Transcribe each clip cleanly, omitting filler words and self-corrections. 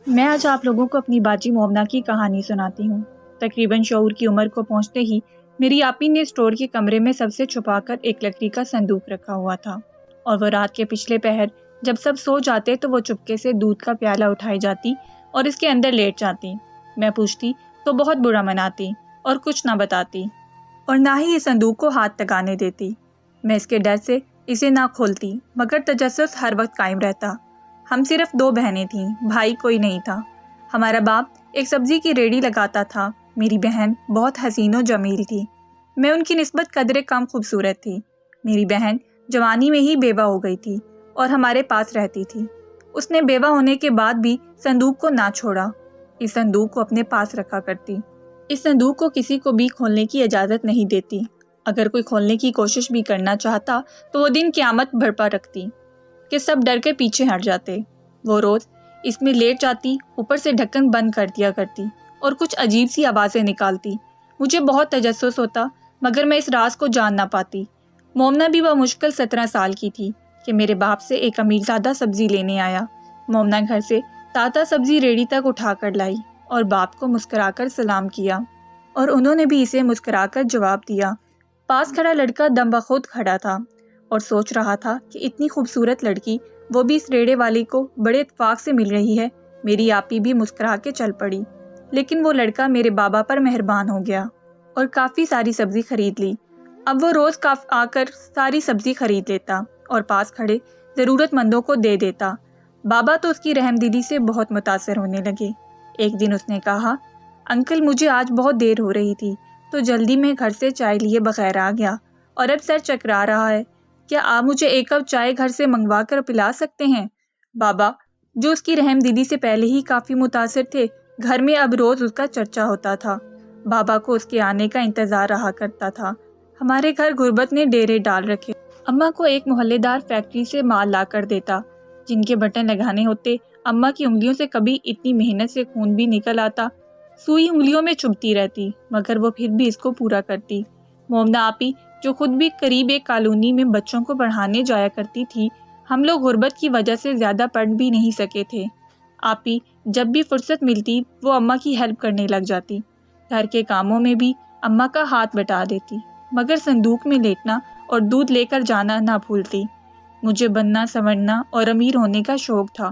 میں آج آپ لوگوں کو اپنی باجی مومنہ کی کہانی سناتی ہوں۔ تقریباً شعور کی عمر کو پہنچتے ہی میری آپی نے اسٹور کے کمرے میں سب سے چھپا کر ایک لکڑی کا صندوق رکھا ہوا تھا، اور وہ رات کے پچھلے پہر جب سب سو جاتے تو وہ چپکے سے دودھ کا پیالہ اٹھائی جاتی اور اس کے اندر لیٹ جاتی۔ میں پوچھتی تو بہت برا مناتی اور کچھ نہ بتاتی، اور نہ ہی اس صندوق کو ہاتھ لگانے دیتی۔ میں اس کے ڈر سے اسے نہ کھولتی، مگر تجسس ہر وقت قائم رہتا۔ ہم صرف 2 بہنیں تھیں، بھائی کوئی نہیں تھا۔ ہمارا باپ ایک سبزی کی ریڑھی لگاتا تھا، میری بہن بہت حسین و جمیل تھی۔ میں ان کی نسبت قدرے کم خوبصورت تھی۔ میری بہن جوانی میں ہی بیوہ ہو گئی تھی اور ہمارے پاس رہتی تھی۔ اس نے بیوہ ہونے کے بعد بھی صندوق کو نہ چھوڑا، اس صندوق کو اپنے پاس رکھا کرتی۔ اس صندوق کو کسی کو بھی کھولنے کی اجازت نہیں دیتی۔ اگر کوئی کھولنے کی کوشش بھی کرنا چاہتا تو وہ دن قیامت برپا رکھتی کہ سب ڈر کے پیچھے ہٹ جاتے۔ وہ روز اس میں لیٹ جاتی، اوپر سے ڈھکن بند کر دیا کرتی اور کچھ عجیب سی آوازیں نکالتی۔ مجھے بہت تجسس ہوتا، مگر میں اس راز کو جان نہ پاتی۔ مومنہ بھی بمشکل 17 سال کی تھی کہ میرے باپ سے ایک امیرزادہ سبزی لینے آیا۔ مومنہ گھر سے تاتا سبزی ریڑھی تک اٹھا کر لائی اور باپ کو مسکرا کر سلام کیا، اور انہوں نے بھی اسے مسکرا کر جواب دیا۔ پاس کھڑا لڑکا دم بخود کھڑا تھا اور سوچ رہا تھا کہ اتنی خوبصورت لڑکی، وہ بھی اس ریڑھے والی کو بڑے اتفاق سے مل رہی ہے۔ میری آپی بھی مسکرا کے چل پڑی، لیکن وہ لڑکا میرے بابا پر مہربان ہو گیا اور کافی ساری سبزی خرید لی۔ اب وہ روز آ کر ساری سبزی خرید لیتا اور پاس کھڑے ضرورت مندوں کو دے دیتا۔ بابا تو اس کی رحم دلی سے بہت متاثر ہونے لگے۔ ایک دن اس نے کہا، انکل مجھے آج بہت دیر ہو رہی تھی تو جلدی میں گھر سے چائے لیے بغیر آ گیا، اور اب سر چکرا رہا ہے۔ کیا آپ مجھے 1 کپ چائے گھر سے منگوا کر پلا سکتے ہیں؟ بابا، جو اس کی رحم دلی سے پہلے ہی کافی متاثر تھے، گھر میں اب روز اس کا چرچا ہوتا تھا۔ بابا کو اس کے آنے کا انتظار رہا کرتا تھا۔ ہمارے گھر غربت نے ڈیرے ڈال رکھے۔ اماں کو ایک محلے دار فیکٹری سے مال لا کر دیتا، جن کے بٹن لگانے ہوتے اماں کی انگلیوں سے کبھی اتنی محنت سے خون بھی نکل آتا، سوئی انگلیوں میں چبھتی رہتی، مگر وہ پھر بھی اس کو پورا کرتی۔ مومنہ آپی جو خود بھی قریب ایک کالونی میں بچوں کو پڑھانے جایا کرتی تھی، ہم لوگ غربت کی وجہ سے زیادہ پڑھ بھی نہیں سکے تھے۔ آپی جب بھی فرصت ملتی وہ اماں کی ہیلپ کرنے لگ جاتی، گھر کے کاموں میں بھی اماں کا ہاتھ بٹا دیتی، مگر صندوق میں لیٹنا اور دودھ لے کر جانا نہ بھولتی۔ مجھے بننا سنورنا اور امیر ہونے کا شوق تھا،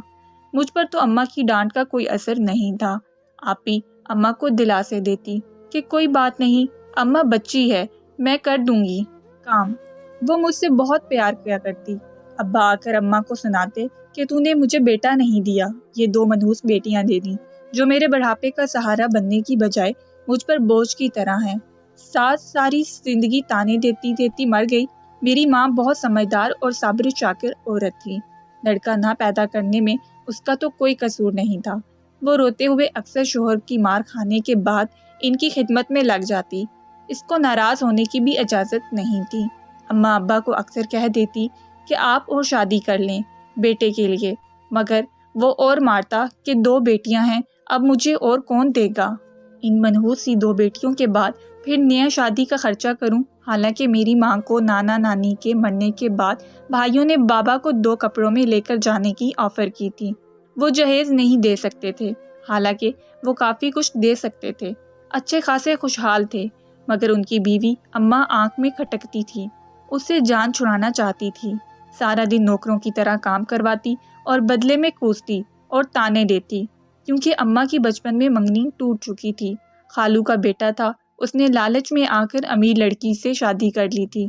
مجھ پر تو اماں کی ڈانٹ کا کوئی اثر نہیں تھا۔ آپی اماں کو دلاسے دیتی کہ کوئی بات نہیں، اماں بچی ہے، میں کر دوں گی کام۔ وہ مجھ سے بہت پیار کیا کرتی۔ ابا آ کر اماں کو سناتے کہ تو نے مجھے بیٹا نہیں دیا، یہ 2 منحوس بیٹیاں دے دیں، جو میرے بڑھاپے کا سہارا بننے کی بجائے مجھ پر بوجھ کی طرح ہیں۔ ساس ساری زندگی تانے دیتی دیتی مر گئی۔ میری ماں بہت سمجھدار اور صابر و شاکر عورت تھی، لڑکا نہ پیدا کرنے میں اس کا تو کوئی قصور نہیں تھا۔ وہ روتے ہوئے اکثر شوہر کی مار کھانے کے بعد ان کی خدمت میں لگ جاتی، اس کو ناراض ہونے کی بھی اجازت نہیں تھی۔ اماں ابا کو اکثر کہہ دیتی کہ آپ اور شادی کر لیں بیٹے کے لیے، مگر وہ اور مارتا کہ 2 بیٹیاں ہیں، اب مجھے اور کون دے گا؟ ان منحوس سی 2 بیٹیوں کے بعد پھر نیا شادی کا خرچہ کروں؟ حالانکہ میری ماں کو نانا نانی کے مرنے کے بعد بھائیوں نے بابا کو 2 کپڑوں میں لے کر جانے کی آفر کی تھی۔ وہ جہیز نہیں دے سکتے تھے، حالانکہ وہ کافی کچھ دے سکتے تھے، اچھے خاصے خوشحال تھے، مگر ان کی بیوی اماں آنکھ میں کھٹکتی تھی، اس سے جان چھڑانا چاہتی تھی۔ سارا دن نوکروں کی طرح کام کرواتی اور بدلے میں کوستی اور تانے دیتی، کیونکہ اماں کی بچپن میں منگنی ٹوٹ چکی تھی۔ خالو کا بیٹا تھا، اس نے لالچ میں آ کر امیر لڑکی سے شادی کر لی تھی۔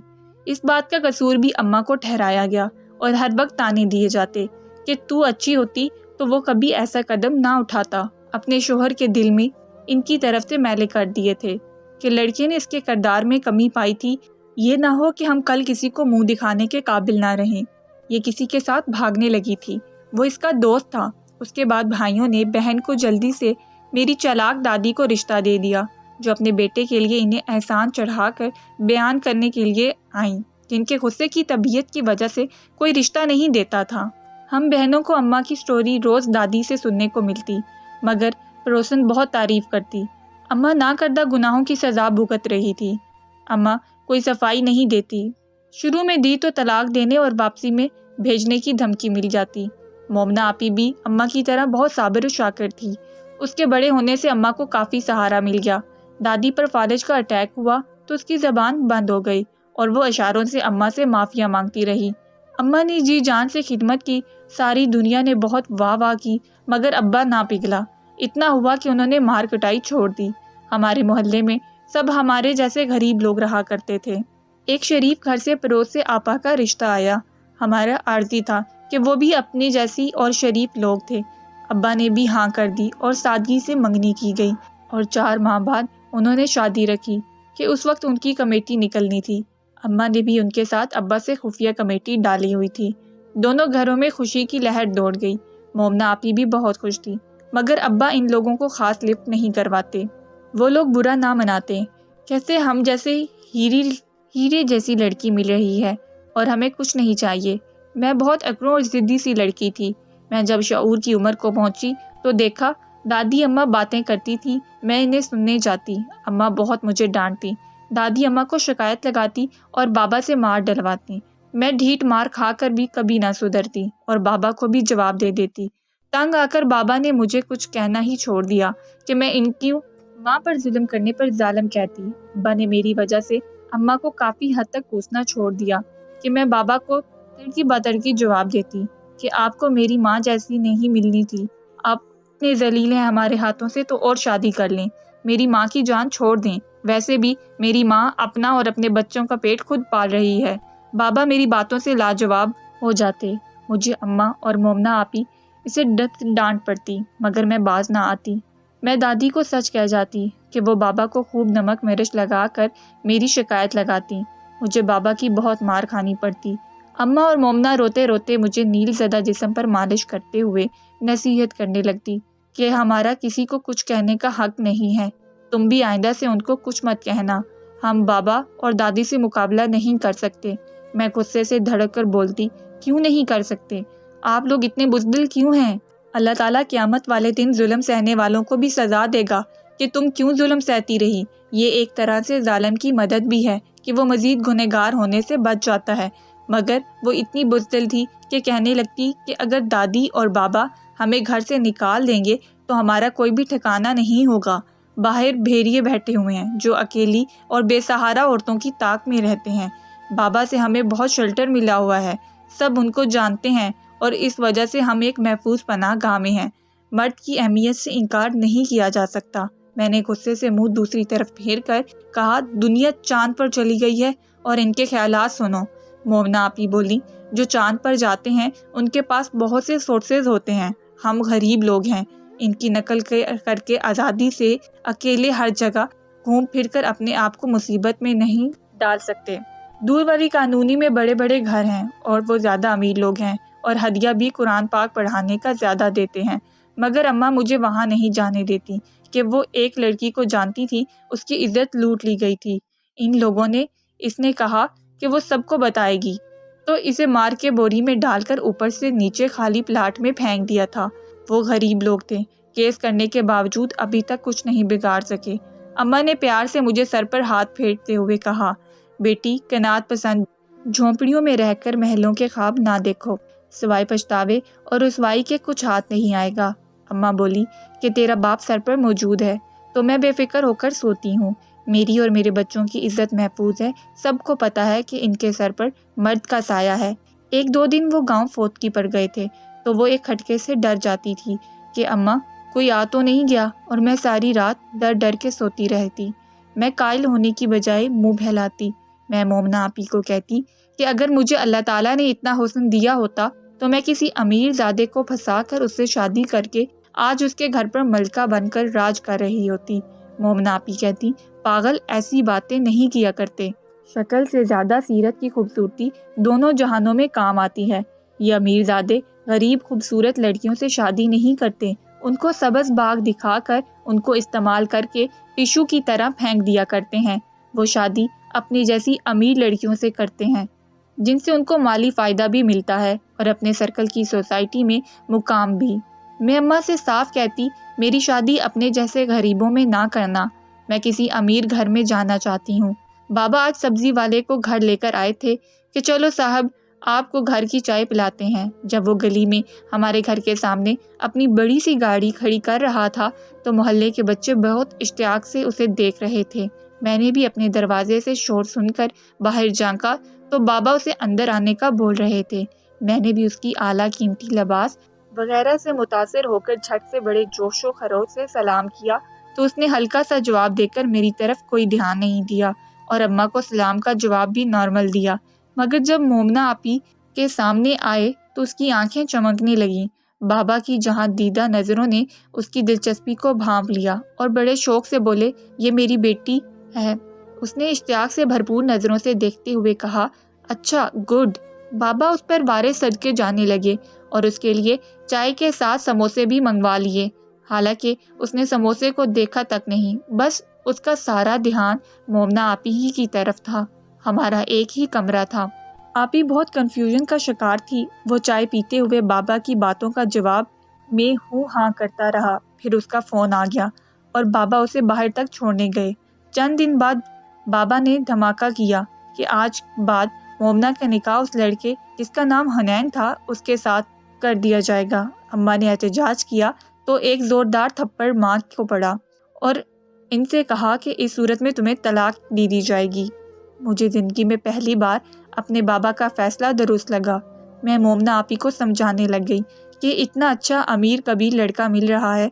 اس بات کا قصور بھی اماں کو ٹھہرایا گیا اور ہر وقت تانے دیے جاتے کہ تو اچھی ہوتی تو وہ کبھی ایسا قدم نہ اٹھاتا۔ اپنے شوہر کے دل میں ان کی طرف سے میلے کر دیے تھے کہ لڑکے نے اس کے کردار میں کمی پائی تھی، یہ نہ ہو کہ ہم کل کسی کو منہ دکھانے کے قابل نہ رہیں۔ یہ کسی کے ساتھ بھاگنے لگی تھی، وہ اس کا دوست تھا۔ اس کے بعد بھائیوں نے بہن کو جلدی سے میری چالاک دادی کو رشتہ دے دیا، جو اپنے بیٹے کے لیے انہیں احسان چڑھا کر بیان کرنے کے لیے آئیں، جن کے غصے کی طبیعت کی وجہ سے کوئی رشتہ نہیں دیتا تھا۔ ہم بہنوں کو اماں کی سٹوری روز دادی سے سننے کو ملتی، مگر پڑوسن بہت تعریف کرتی۔ اماں نہ کردہ گناہوں کی سزا بھگت رہی تھی۔ اماں کوئی صفائی نہیں دیتی، شروع میں دی تو طلاق دینے اور واپسی میں بھیجنے کی دھمکی مل جاتی۔ مومنہ آپی بھی اماں کی طرح بہت صابر و شاکر تھی۔ اس کے بڑے ہونے سے اماں کو کافی سہارا مل گیا۔ دادی پر فالج کا اٹیک ہوا تو اس کی زبان بند ہو گئی اور وہ اشاروں سے اماں سے معافیا مانگتی رہی۔ اماں نے جی جان سے خدمت کی، ساری دنیا نے بہت واہ واہ کی، مگر ابا نہ پگھلا۔ اتنا ہوا کہ انہوں نے مار کٹائی چھوڑ دی۔ ہمارے محلے میں سب ہمارے جیسے غریب لوگ رہا کرتے تھے۔ ایک شریف گھر سے پڑوس سے آپا کا رشتہ آیا، ہمارا عارضی تھا کہ وہ بھی اپنے جیسی اور شریف لوگ تھے۔ ابا نے بھی ہاں کر دی اور سادگی سے منگنی کی گئی اور 4 ماہ بعد انہوں نے شادی رکھی کہ اس وقت ان کی کمیٹی نکلنی تھی۔ اماں نے بھی ان کے ساتھ ابا سے خفیہ کمیٹی ڈالی ہوئی تھی۔ دونوں گھروں میں خوشی کی لہر دوڑ گئی۔ مومنہ آپی بھی بہت خوش تھی، مگر ابا ان لوگوں کو خاص لفٹ نہیں کرواتے۔ وہ لوگ برا نہ مناتے، کیسے ہم جیسے ہیرے جیسی لڑکی مل رہی ہے اور ہمیں کچھ نہیں چاہیے۔ میں بہت اکڑوں اور ضدی سی لڑکی تھی۔ میں جب شعور کی عمر کو پہنچی تو دیکھا دادی اماں باتیں کرتی تھی، میں انہیں سننے جاتی۔ اماں بہت مجھے ڈانٹتی، دادی اماں کو شکایت لگاتی اور بابا سے مار ڈلواتی۔ میں ڈھیٹ مار کھا کر بھی کبھی نہ سدھرتی اور بابا کو بھی جواب دے دیتی۔ تنگ آ کر بابا نے مجھے کچھ کہنا ہی چھوڑ دیا کہ میں ان کی ماں پر ظلم کرنے پر ظالم کہتی۔ ابا نے میری وجہ سے اماں کو کافی حد تک کوسنا چھوڑ دیا کہ میں بابا کو تڑکی بتڑکی جواب دیتی کہ آپ کو میری ماں جیسی نہیں ملنی تھی، آپ اتنے ذلیل ہیں ہمارے ہاتھوں سے تو اور شادی کر لیں، میری ماں کی جان چھوڑ دیں، ویسے بھی میری ماں اپنا اور اپنے بچوں کا پیٹ خود پال رہی ہے۔ بابا میری باتوں سے لاجواب ہو جاتے۔ مجھے اماں اور مومنہ آپی اسے ڈانٹ پڑتی، مگر میں باز نہ آتی۔ میں دادی کو سچ کہہ جاتی کہ وہ بابا کو خوب نمک مرچ لگا کر میری شکایت لگاتی۔ مجھے بابا کی بہت مار کھانی پڑتی۔ اماں اور مومنہ روتے روتے مجھے نیل زدہ جسم پر مالش کرتے ہوئے نصیحت کرنے لگتی کہ ہمارا کسی کو کچھ کہنے کا حق نہیں ہے، تم بھی آئندہ سے ان کو کچھ مت کہنا، ہم بابا اور دادی سے مقابلہ نہیں کر سکتے۔ میں غصے سے دھڑک کر بولتی، کیوں نہیں کر سکتے؟ آپ لوگ اتنے بزدل کیوں ہیں؟ اللہ تعالیٰ قیامت والے دن ظلم سہنے والوں کو بھی سزا دے گا کہ تم کیوں ظلم سہتی رہی۔ یہ ایک طرح سے ظالم کی مدد بھی ہے کہ وہ مزید گنہگار ہونے سے بچ جاتا ہے۔ مگر وہ اتنی بزدل تھی کہ کہنے لگتی کہ اگر دادی اور بابا ہمیں گھر سے نکال دیں گے تو ہمارا کوئی بھی ٹھکانہ نہیں ہوگا۔ باہر بھیڑیے بیٹھے ہوئے ہیں جو اکیلی اور بے سہارا عورتوں کی طاق میں رہتے ہیں۔ بابا سے ہمیں بہت شیلٹر ملا ہوا ہے، سب ان کو جانتے ہیں اور اس وجہ سے ہم ایک محفوظ پناہ گاہ میں ہیں۔ مرد کی اہمیت سے انکار نہیں کیا جا سکتا۔ میں نے غصے سے منہ دوسری طرف پھیر کر کہا، دنیا چاند پر چلی گئی ہے اور ان کے خیالات سنو۔ مومنہ آپی بولی، جو چاند پر جاتے ہیں ان کے پاس بہت سے سورسز ہوتے ہیں، ہم غریب لوگ ہیں، ان کی نقل کر کے آزادی سے اکیلے ہر جگہ گھوم پھر کر اپنے آپ کو مصیبت میں نہیں ڈال سکتے۔ دور والی کانونی میں بڑے بڑے گھر ہیں اور وہ زیادہ امیر لوگ ہیں اور ہدیہ بھی قرآن پاک پڑھانے کا زیادہ دیتے ہیں، مگر اماں مجھے وہاں نہیں جانے دیتی کہ وہ ایک لڑکی کو جانتی تھی، اس کی عزت لوٹ لی گئی تھی۔ ان لوگوں نے اس نے کہا کہ وہ سب کو بتائے گی، تو اسے مار کے بوری میں ڈال کر اوپر سے نیچے خالی پلاٹ میں پھینک دیا تھا۔ وہ غریب لوگ تھے، کیس کرنے کے باوجود ابھی تک کچھ نہیں بگاڑ سکے۔ اماں نے پیار سے مجھے سر پر ہاتھ پھیرتے ہوئے کہا، بیٹی قناعت پسند، جھونپڑیوں میں رہ کر محلوں کے خواب نہ دیکھو، سوائے پچھتاوے اور رسوائی کے کچھ ہاتھ نہیں آئے گا۔ اماں بولی کہ تیرا باپ سر پر موجود ہے تو میں بے فکر ہو کر سوتی ہوں، میری اور میرے بچوں کی عزت محفوظ ہے، سب کو پتا ہے کہ ان کے سر پر مرد کا سایہ ہے۔ 1-2 دن وہ گاؤں فوتکی پر گئے تھے تو وہ ایک کھٹکے سے ڈر جاتی تھی کہ اماں کوئی آ تو نہیں گیا، اور میں ساری رات ڈر ڈر کے سوتی رہتی۔ میں قائل ہونے کی بجائے منہ بہلاتی۔ میں مومنہ آپی کو کہتی کہ اگر مجھے اللہ تعالیٰ نے اتنا حسن دیا ہوتا تو میں کسی امیر زادے کو پھنسا کر اس سے شادی کر کے آج اس کے گھر پر ملکہ بن کر راج کر رہی ہوتی۔ مومنہ آپی کہتی، پاگل، ایسی باتیں نہیں کیا کرتے، شکل سے زیادہ سیرت کی خوبصورتی دونوں جہانوں میں کام آتی ہے۔ یہ امیر زادے غریب خوبصورت لڑکیوں سے شادی نہیں کرتے، ان کو سبز باغ دکھا کر ان کو استعمال کر کے ٹشو کی طرح پھینک دیا کرتے ہیں۔ وہ شادی اپنی جیسی امیر لڑکیوں سے کرتے ہیں جن سے ان کو مالی فائدہ بھی ملتا ہے اور اپنے سرکل کی سوسائٹی میں مقام بھی۔ میں اماں سے صاف کہتی، میری شادی اپنے جیسے غریبوں میں نہ کرنا، میں کسی امیر گھر میں جانا چاہتی ہوں۔ بابا آج سبزی والے کو گھر لے کر آئے تھے کہ چلو صاحب آپ کو گھر کی چائے پلاتے ہیں۔ جب وہ گلی میں ہمارے گھر کے سامنے اپنی بڑی سی گاڑی کھڑی کر رہا تھا تو محلے کے بچے بہت اشتیاق سے اسے دیکھ رہے تھے۔ میں نے بھی اپنے دروازے سے شور سن کر باہر جھانکا تو بابا اسے اندر آنے کا بول رہے تھے۔ میں نے بھی اس کی اعلیٰ قیمتی لباس وغیرہ سے متاثر ہو کر جھٹ سے بڑے جوش و خروش سے سلام کیا تو اس نے ہلکا سا جواب دے کر میری طرف کوئی دھیان نہیں دیا اور اماں کو سلام کا جواب بھی نارمل دیا، مگر جب مومنہ آپی کے سامنے آئے تو اس کی آنکھیں چمکنے لگیں۔ بابا کی جہاں دیدہ نظروں نے اس کی دلچسپی کو بھانپ لیا اور بڑے شوق سے بولے، یہ میری بیٹی ہے۔ اس نے اشتیاق سے بھرپور نظروں سے دیکھتے ہوئے کہا، اچھا گڈ۔ بابا اس پر وارے صدقے جانے لگے اور اس کے لیے چائے کے ساتھ سموسے بھی منگوا لیے، حالانکہ اس نے سموسے کو دیکھا تک نہیں، بس اس کا سارا دھیان مومنہ آپی ہی کی طرف تھا۔ ہمارا ایک ہی کمرہ تھا۔ آپی بہت کنفیوژن کا شکار تھی۔ وہ چائے پیتے ہوئے بابا کی باتوں کا جواب میں ہوں ہاں کرتا رہا۔ پھر اس کا فون آ گیا اور بابا اسے باہر تک چھوڑنے گئے۔ چند دن بعد بابا نے دھماکہ کیا کہ آج بعد مومنہ کا نکاح اس لڑکے جس کا نام حنین تھا اس کے ساتھ کر دیا جائے گا۔ اماں نے احتجاج کیا تو ایک زوردار تھپڑ ماں کو پڑا اور ان سے کہا کہ اس صورت میں تمہیں طلاق دے دی جائے گی۔ مجھے زندگی میں پہلی بار اپنے بابا کا فیصلہ درست لگا۔ میں مومنہ آپی کو سمجھانے لگ گئی کہ اتنا اچھا امیر کبیر لڑکا مل رہا ہے،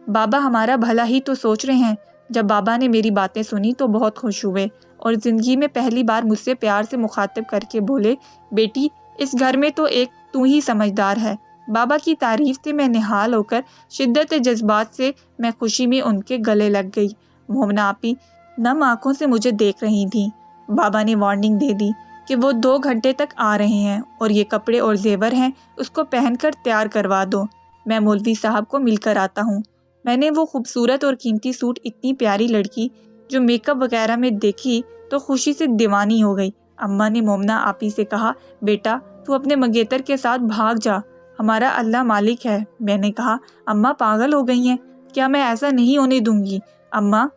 بابا ہمارا بھلا ہی تو سوچ رہے ہیں۔ جب بابا نے میری باتیں سنی تو بہت خوش ہوئے اور زندگی میں پہلی بار مجھ سے پیار سے مخاطب کر کے بولے، بیٹی اس گھر میں تو ایک تو ہی سمجھدار ہے۔ بابا کی تعریف سے میں نہال ہو کر شدت جذبات سے میں خوشی میں ان کے گلے لگ گئی۔ مومنہ آپی نم آنکھوں سے مجھے دیکھ رہی تھیں۔ بابا نے وارننگ دے دی کہ وہ 2 گھنٹے تک آ رہے ہیں اور یہ کپڑے اور زیور ہیں، اس کو پہن کر تیار کروا دو، میں مولوی صاحب کو مل کر آتا ہوں۔ میں نے وہ خوبصورت اور قیمتی سوٹ اتنی پیاری لڑکی جو میک اپ وغیرہ میں دیکھی تو خوشی سے دیوانی ہو گئی۔ اماں نے مومنہ آپی سے کہا، بیٹا تو اپنے منگیتر کے ساتھ بھاگ جا، ہمارا اللہ مالک ہے۔ میں نے کہا، اماں پاگل ہو گئی ہیں کیا؟ میں ایسا نہیں ہونے دوں گی۔ اماں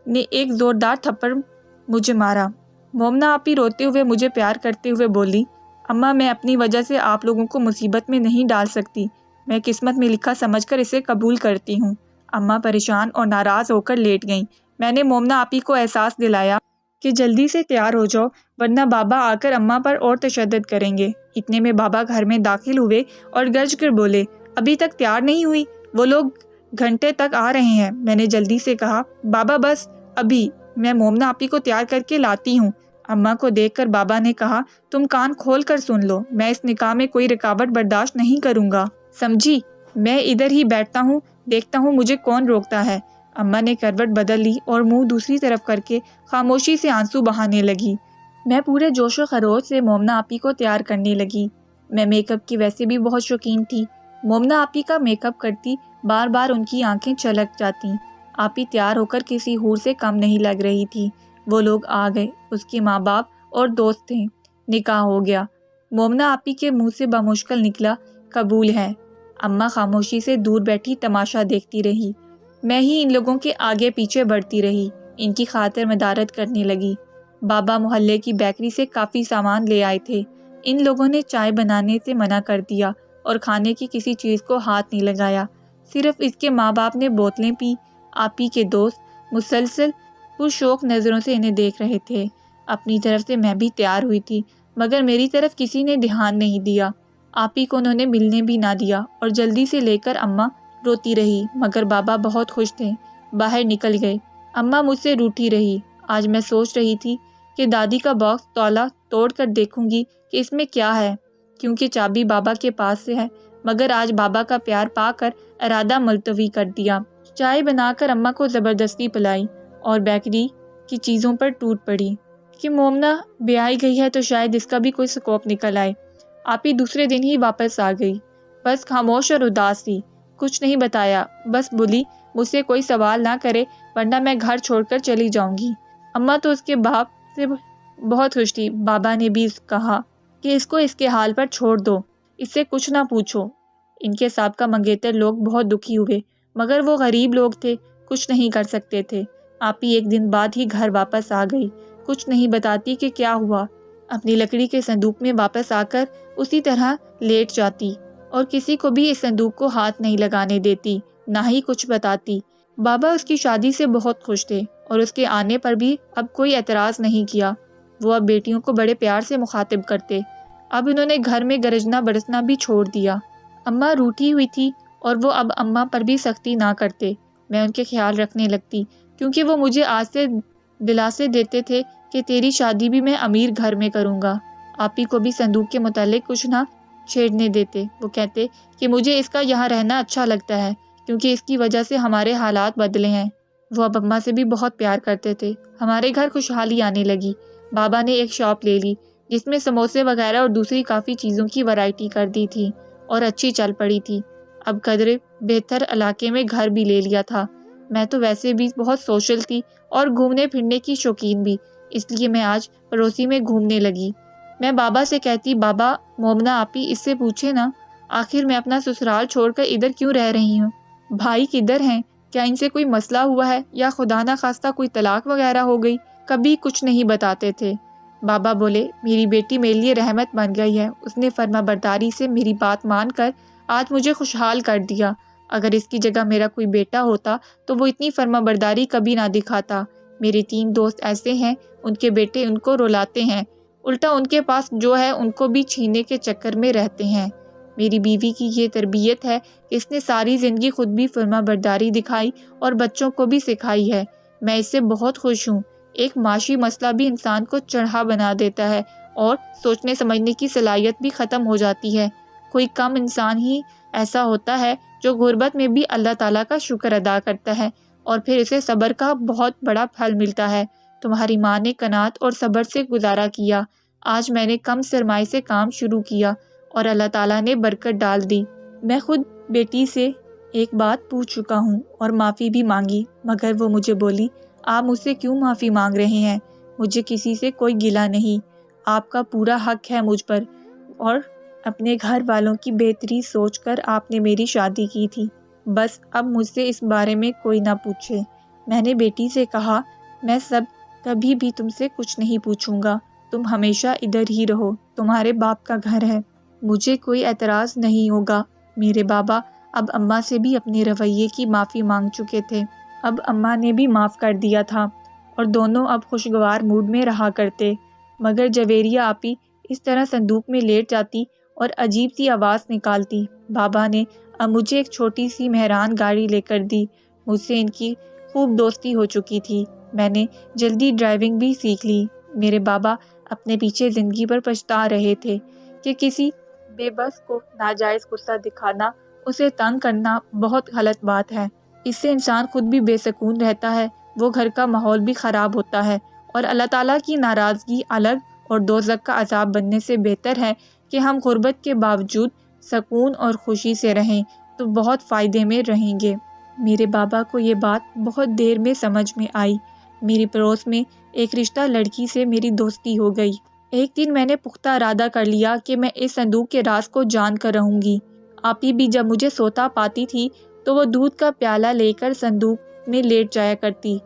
نے ایک زوردار تھپڑ مجھے مارا۔ مومنہ آپی روتے ہوئے مجھے پیار کرتے ہوئے بولی، اماں میں اپنی وجہ سے آپ لوگوں کو مصیبت میں نہیں ڈال سکتی، میں قسمت میں لکھا سمجھ کر اسے قبول کرتی ہوں۔ اماں پریشان اور ناراض ہو کر لیٹ گئیں۔ میں نے مومنہ آپی کو احساس دلایا کہ جلدی سے تیار ہو جاؤ ورنہ بابا آ کر اماں پر اور تشدد کریں گے۔ اتنے میں بابا گھر میں داخل ہوئے اور گرج کر بولے، ابھی تک تیار نہیں ہوئی؟ وہ لوگ گھنٹے تک آ رہے ہیں۔ میں نے جلدی سے کہا، بابا بس ابھی، میں مومنہ آپی کو تیار کر کے لاتی ہوں۔ اماں کو دیکھ کر بابا نے کہا، تم کان کھول کر سن لو، میں اس نکاح میں کوئی رکاوٹ برداشت نہیں کروں گا، سمجھی؟ میں ادھر ہی بیٹھتا ہوں، دیکھتا ہوں مجھے کون روکتا ہے۔ اماں نے کروٹ بدل لی اور منہ دوسری طرف کر کے خاموشی سے آنسو بہانے لگی۔ میں پورے جوش و خروش سے مومنہ آپی کو تیار کرنے لگی۔ میں میک اپ کی ویسے بھی بہت شوقین تھی۔ مومنہ آپی کا میک اپ کرتی بار بار ان کی آنکھیں چلک جاتی۔ آپی تیار ہو کر کسی حور سے کم نہیں لگ رہی تھی۔ وہ لوگ آ گئے، اس کے ماں باپ اور دوست تھے۔ نکاح ہو گیا۔ مومنہ آپی کے منہ سے بمشکل نکلا، قبول ہے۔ اماں خاموشی سے دور بیٹھی تماشا دیکھتی رہی۔ میں ہی ان لوگوں کے آگے پیچھے بڑھتی رہی، ان کی خاطر مدارت کرنے لگی۔ بابا محلے کی بیکری سے کافی سامان لے آئے تھے۔ ان لوگوں نے چائے بنانے سے منع کر دیا اور کھانے کی کسی چیز کو ہاتھ نہیں لگایا۔ صرف اس کے ماں باپ نے بوتلیں پی۔ آپی کے دوست مسلسل پرشوق نظروں سے انہیں دیکھ رہے تھے۔ اپنی طرف سے میں بھی تیار ہوئی تھی، مگر میری طرف کسی نے دھیان نہیں دیا۔ آپی کو انہوں نے ملنے بھی نہ دیا اور جلدی سے لے کر اماں روتی رہی، مگر بابا بہت خوش تھے، باہر نکل گئے۔ اماں مجھ سے روٹھی رہی۔ آج میں سوچ رہی تھی کہ دادی کا باکس تولا توڑ کر دیکھوں گی کہ اس میں کیا ہے، کیونکہ چابی بابا کے پاس سے ہے، مگر آج بابا کا پیار پا کر ارادہ ملتوی کر دیا۔ چائے بنا کر اماں کو زبردستی پلائی اور بیکری کی چیزوں پر ٹوٹ پڑی کہ مومنہ بیائی گئی ہے تو شاید اس کا بھی کوئی سکوپ نکل آئے۔ آپی دوسرے دن ہی واپس آ گئی، بس خاموش اور اداس تھی، کچھ نہیں بتایا، بس بولی مجھ سے کوئی سوال نہ کرے ورنہ میں گھر چھوڑ کر چلی جاؤں گی۔ اماں تو اس کے باپ سے بہت خوش تھی۔ بابا نے بھی کہا کہ اس کو اس کے حال پر چھوڑ دو، اس سے کچھ نہ پوچھو۔ ان کے سابقہ منگیتر لوگ بہت دکھی ہوئے، مگر وہ غریب لوگ تھے، کچھ نہیں کر سکتے تھے۔ آپی ایک دن بعد ہی گھر واپس آ گئی، کچھ نہیں بتاتی کہ کیا ہوا۔ اپنی لکڑی کے صندوق میں واپس آ کر اسی طرح لیٹ جاتی اور کسی کو بھی اس صندوق کو ہاتھ نہیں لگانے دیتی، نہ ہی کچھ بتاتی۔ بابا اس کی شادی سے بہت خوش تھے اور اس کے آنے پر بھی اب کوئی اعتراض نہیں کیا۔ وہ اب بیٹیوں کو بڑے پیار سے مخاطب کرتے۔ اب انہوں نے گھر میں گرجنا برسنا بھی چھوڑ دیا۔ اماں روٹھی ہوئی تھی اور وہ اب اماں پر بھی سختی نہ کرتے۔ میں ان کے خیال رکھنے لگتی کیونکہ وہ مجھے آج سے دلاسے دیتے تھے کہ تیری شادی بھی میں امیر گھر میں کروں گا۔ آپی کو بھی صندوق کے متعلق کچھ نہ چھیڑنے دیتے۔ وہ کہتے کہ مجھے اس کا یہاں رہنا اچھا لگتا ہے کیونکہ اس کی وجہ سے ہمارے حالات بدلے ہیں۔ وہ اب اماں سے بھی بہت پیار کرتے تھے۔ ہمارے گھر خوشحالی آنے لگی۔ بابا نے ایک شاپ لے لی جس میں سموسے وغیرہ اور دوسری کافی چیزوں کی ورائٹی کر دی تھی اور اچھی چل پڑی تھی۔ اب قدرے بہتر علاقے میں گھر بھی لے لیا تھا۔ میں تو ویسے بھی بہت سوشل تھی اور گھومنے پھرنے کی شوقین بھی، اس لیے میں آج پڑوسی میں گھومنے لگی۔ میں بابا سے کہتی، بابا مومنا آپی اس سے پوچھے نا، آخر میں اپنا سسرال چھوڑ کر ادھر کیوں رہ رہی ہوں؟ بھائی کدھر ہیں؟ کیا ان سے کوئی مسئلہ ہوا ہے یا خدا نہ خواستہ کوئی طلاق وغیرہ ہو گئی؟ کبھی کچھ نہیں بتاتے تھے۔ بابا بولے، میری بیٹی میرے لیے رحمت بن گئی ہے۔ اس نے فرما برداری سے میری بات مان کر آج مجھے خوشحال کر دیا۔ اگر اس کی جگہ میرا کوئی بیٹا ہوتا تو وہ اتنی فرما برداری کبھی نہ دکھاتا۔ میرے 3 دوست ایسے ہیں، ان کے بیٹے ان کو رلاتے ہیں، الٹا ان کے پاس جو ہے ان کو بھی چھیننے کے چکر میں رہتے ہیں۔ میری بیوی کی یہ تربیت ہے کہ اس نے ساری زندگی خود بھی فرما برداری دکھائی اور بچوں کو بھی سکھائی ہے۔ میں اس سے بہت خوش ہوں۔ ایک معاشی مسئلہ بھی انسان کو چڑھا بنا دیتا ہے اور سوچنے سمجھنے کی صلاحیت بھی ختم ہو جاتی ہے۔ کوئی کم انسان ہی ایسا ہوتا ہے جو غربت میں بھی اللہ تعالیٰ کا شکر ادا کرتا ہے اور پھر اسے صبر کا بہت بڑا پھل ملتا ہے۔ تمہاری ماں نے قناعت اور صبر سے گزارا کیا۔ آج میں نے کم سرمائے سے کام شروع کیا اور اللہ تعالیٰ نے برکت ڈال دی۔ میں خود بیٹی سے ایک بات پوچھ چکا ہوں اور معافی بھی مانگی، مگر وہ مجھے بولی، آپ مجھ سے کیوں معافی مانگ رہے ہیں؟ مجھے کسی سے کوئی گلہ نہیں، آپ کا پورا حق ہے مجھ پر، اور اپنے گھر والوں کی بہتری سوچ کر آپ نے میری شادی کی تھی۔ بس اب مجھ سے اس بارے میں کوئی نہ پوچھے۔ میں نے بیٹی سے کہا، میں کبھی بھی تم سے کچھ نہیں پوچھوں گا، تم ہمیشہ ادھر ہی رہو، تمہارے باپ کا گھر ہے، مجھے کوئی اعتراض نہیں ہوگا۔ میرے بابا اب اماں سے بھی اپنے رویے کی معافی مانگ چکے تھے۔ اب اماں نے بھی معاف کر دیا تھا اور دونوں اب خوشگوار موڈ میں رہا کرتے۔ مگر جویریہ آپی اس طرح صندوق میں لیٹ جاتی اور عجیب سی آواز نکالتی۔ بابا نے اب مجھے ایک چھوٹی سی مہران گاڑی لے کر دی۔ مجھ سے ان کی خوب دوستی ہو چکی تھی۔ میں نے جلدی ڈرائیونگ بھی سیکھ لی۔ میرے بابا اپنے پیچھے زندگی پر پچھتا رہے تھے کہ کسی بے بس کو ناجائز غصہ دکھانا، اسے تنگ کرنا بہت غلط بات ہے۔ اس سے انسان خود بھی بے سکون رہتا ہے، وہ گھر کا ماحول بھی خراب ہوتا ہے، اور اللہ تعالیٰ کی ناراضگی الگ اور دوزخ کا عذاب بننے سے بہتر ہے کہ ہم غربت کے باوجود سکون اور خوشی سے رہیں تو بہت فائدے میں رہیں گے۔ میرے بابا کو یہ بات بہت دیر میں سمجھ میں آئی۔ میری پڑوس میں ایک رشتہ لڑکی سے میری دوستی ہو گئی۔ ایک دن میں نے پختہ ارادہ کر لیا کہ میں اس صندوق کے راز کو جان کر رہوں گی۔ آپی بھی جب مجھے سوتا پاتی تھی تو وہ دودھ کا پیالہ لے کر صندوق میں لیٹ جایا کرتی۔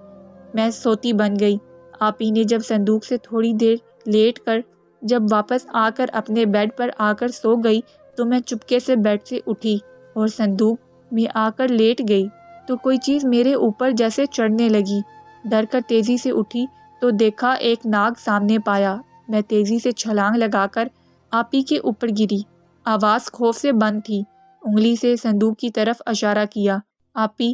میں سوتی بن گئی۔ آپی نے جب صندوق سے تھوڑی دیر لیٹ کر جب واپس آ کر اپنے بیڈ پر آ کر سو گئی تو میں چپکے سے بیڈ سے اٹھی اور صندوق میں آ کر لیٹ گئی تو کوئی چیز میرے اوپر جیسے چڑھنے لگی۔ ڈر کر تیزی سے اٹھی تو دیکھا ایک ناگ سامنے پایا۔ میں تیزی سے چھلانگ لگا کر آپی کے اوپر گری۔ آواز خوف سے بند تھی۔ انگلی سے صندوق کی طرف اشارہ کیا۔ آپی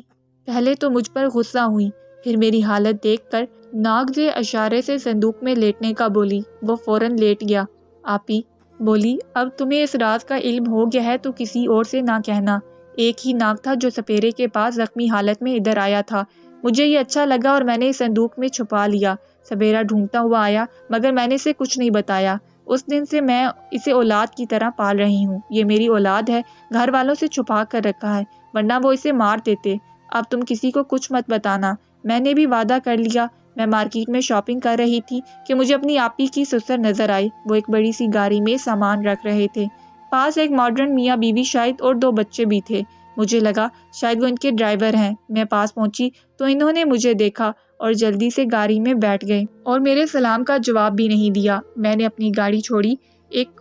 پہلے تو مجھ پر غصہ ہوئی، پھر میری حالت دیکھ کر ناگ سے اشارے سے صندوق میں لیٹنے کا بولی۔ وہ فوراً لیٹ گیا۔ آپی بولی، اب تمہیں اس راز کا علم ہو گیا ہے تو کسی اور سے نہ کہنا۔ ایک ہی ناگ تھا جو سپیرے کے پاس زخمی حالت میں ادھر آیا تھا۔ مجھے یہ اچھا لگا اور میں نے اس صندوق میں چھپا لیا۔ سپیرا ڈھونڈتا ہوا آیا مگر میں نے اسے کچھ نہیں بتایا۔ اس دن سے میں اسے اولاد کی طرح پال رہی ہوں۔ یہ میری اولاد ہے، گھر والوں سے چھپا کر رکھا ہے ورنہ وہ اسے مار دیتے۔ اب تم کسی کو کچھ مت بتانا۔ میں نے بھی وعدہ کر لیا۔ میں مارکیٹ میں شاپنگ کر رہی تھی کہ مجھے اپنی آپی کی سسر نظر آئی۔ وہ ایک بڑی سی گاڑی میں سامان رکھ رہے تھے۔ پاس ایک ماڈرن میاں بیوی شاید اور 2 بچے بھی تھے۔ مجھے لگا شاید وہ ان کے ڈرائیور ہیں۔ میں پاس پہنچی تو انہوں نے مجھے دیکھا اور جلدی سے گاڑی میں بیٹھ گئے اور میرے سلام کا جواب بھی نہیں دیا۔ میں نے اپنی گاڑی چھوڑی، ایک